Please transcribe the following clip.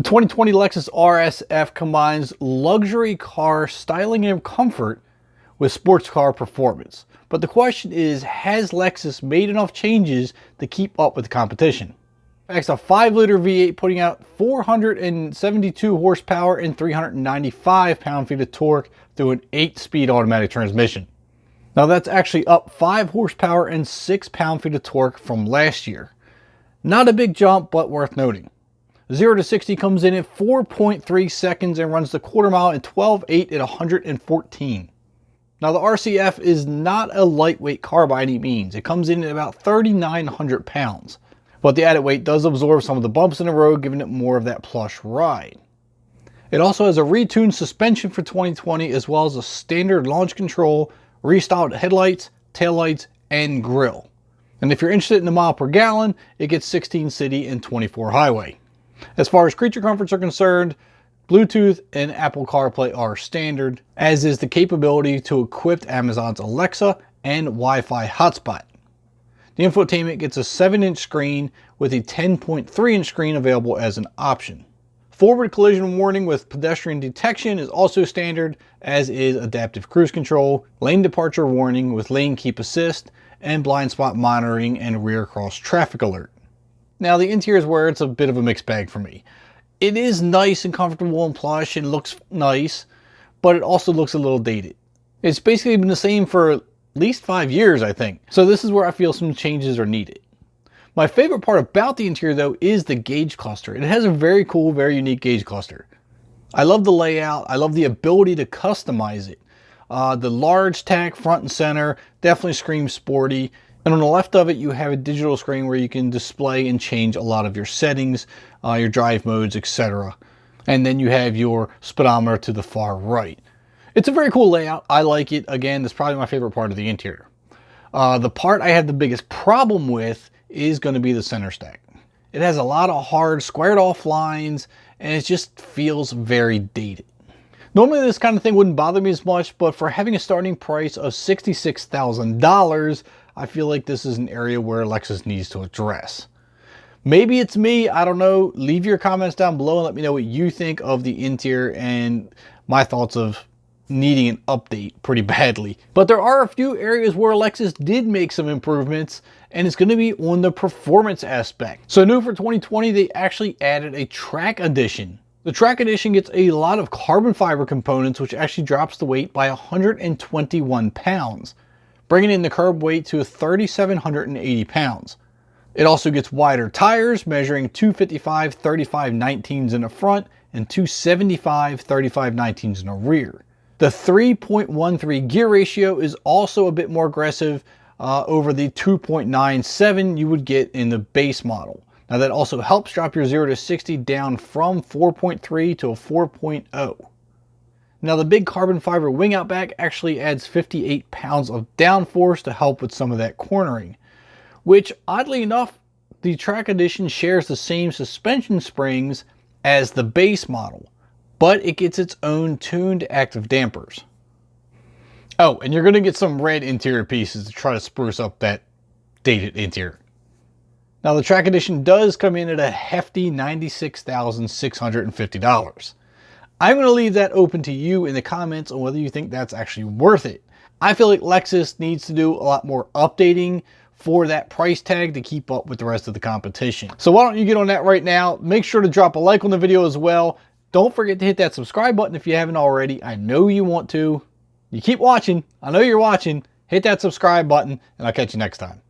2020 Lexus RC F combines luxury car styling and comfort with sports car performance. But the question is, has Lexus made enough changes to keep up with the competition? It's a 5-liter V8 putting out 472 horsepower and 395 pound-feet of torque through an 8-speed automatic transmission. Now that's actually up 5 horsepower and 6 pound-feet of torque from last year. Not a big jump, but worth noting. 0 to 60 comes in at 4.3 seconds and runs the quarter mile in 12.8 at 114. Now the RC F is not a lightweight car by any means. It comes in at about 3,900 pounds. But the added weight does absorb some of the bumps in the road, giving it more of that plush ride. It also has a retuned suspension for 2020, as well as a standard launch control, restyled headlights, taillights, and grille. And if you're interested in the mile per gallon, it gets 16 city and 24 highway. As far as creature comforts are concerned, Bluetooth and Apple CarPlay are standard, as is the capability to equip Amazon's Alexa and Wi-Fi hotspot. The infotainment gets a 7-inch screen with a 10.3-inch screen available as an option. Forward collision warning with pedestrian detection is also standard, as is adaptive cruise control, lane departure warning with lane keep assist, and blind spot monitoring and rear cross traffic alert. Now the interior is where it's a bit of a mixed bag for me. It is nice and comfortable and plush and looks nice, but it also looks a little dated. It's basically been the same for at least 5 years, I think. So this is where I feel some changes are needed. My favorite part about the interior though is the gauge cluster. It has a very cool, very unique gauge cluster. I love the layout. I love the ability to customize it. The large tack front and center definitely screams sporty. And on the left of it, you have a digital screen where you can display and change a lot of your settings, your drive modes, etc. And then you have your speedometer to the far right. It's a very cool layout. I like it. Again, that's probably my favorite part of the interior. The part I have the biggest problem with is going to be the center stack. It has a lot of hard squared off lines and it just feels very dated. Normally this kind of thing wouldn't bother me as much, but for having a starting price of $66,000, I feel like this is an area where Lexus needs to address. Maybe it's me, I don't know. Leave your comments down below and let me know what you think of the interior and my thoughts of needing an update pretty badly. But there are a few areas where Lexus did make some improvements, and it's going to be on the performance aspect. So new for 2020, they actually added a track edition. The track edition gets a lot of carbon fiber components, which actually drops the weight by 121 pounds, bringing in the curb weight to 3,780 pounds. It also gets wider tires, measuring 255 35/19s in the front and 275 35/19s in the rear. The 3.13 gear ratio is also a bit more aggressive over the 2.97 you would get in the base model. Now that also helps drop your 0 to 60 down from 4.3 to a 4.0. Now the big carbon fiber wing out back actually adds 58 pounds of downforce to help with some of that cornering, which oddly enough, the track edition shares the same suspension springs as the base model, but it gets its own tuned active dampers. Oh, and you're going to get some red interior pieces to try to spruce up that dated interior. Now the track edition does come in at a hefty $96,650. I'm going to leave that open to you in the comments on whether you think that's actually worth it. I feel like Lexus needs to do a lot more updating for that price tag to keep up with the rest of the competition. So why don't you get on that right now? Make sure to drop a like on the video as well. Don't forget to hit that subscribe button if you haven't already. I know you want to. You keep watching. I know you're watching. Hit that subscribe button and I'll catch you next time.